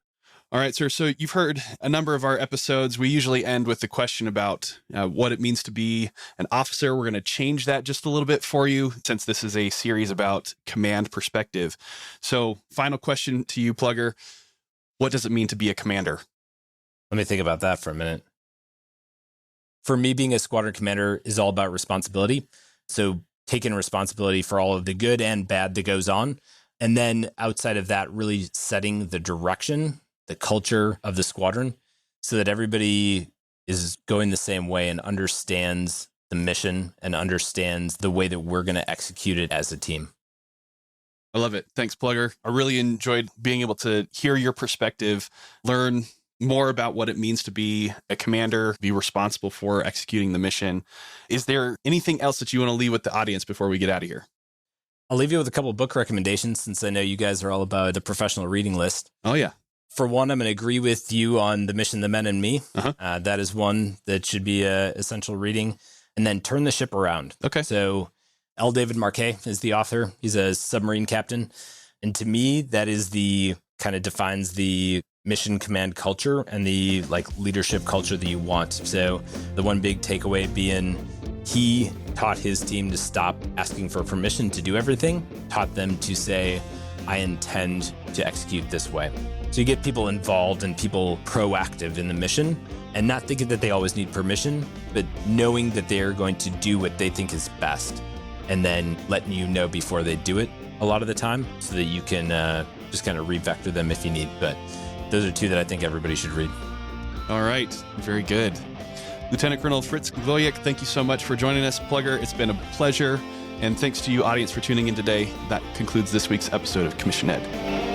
All right, sir. So you've heard a number of our episodes. We usually end with the question about what it means to be an officer. We're going to change that just a little bit for you since this is a series about command perspective. So final question to you, Plugger. What does it mean to be a commander? Let me think about that for a minute. For me, being a squadron commander is all about responsibility. So taking responsibility for all of the good and bad that goes on. And then outside of that, really setting the direction, the culture of the squadron so that everybody is going the same way and understands the mission and understands the way that we're going to execute it as a team. I love it. Thanks, Plugger. I really enjoyed being able to hear your perspective, learn more about what it means to be a commander, be responsible for executing the mission. Is there anything else that you want to leave with the audience before we get out of here? I'll leave you with a couple of book recommendations since I know you guys are all about the professional reading list. Oh, yeah. For one, I'm going to agree with you on The Mission, the Men, and Me. Uh-huh. That is one that should be essential reading. And then Turn the Ship Around. Okay. So L. David Marquet is the author. He's a submarine captain. And to me, that is the kind of defines the mission command culture and the leadership culture that you want. So the one big takeaway being he taught his team to stop asking for permission to do everything, taught them to say, I intend to execute this way. So you get people involved and people proactive in the mission and not thinking that they always need permission, but knowing that they're going to do what they think is best and then letting you know before they do it a lot of the time so that you can just kind of re-vector them if you need. But those are 2 that I think everybody should read. All right. Very good. Lieutenant Colonel Fritz Glojek, thank you so much for joining us. Plugger, it's been a pleasure. And thanks to you, audience, for tuning in today. That concludes this week's episode of Commission Ed.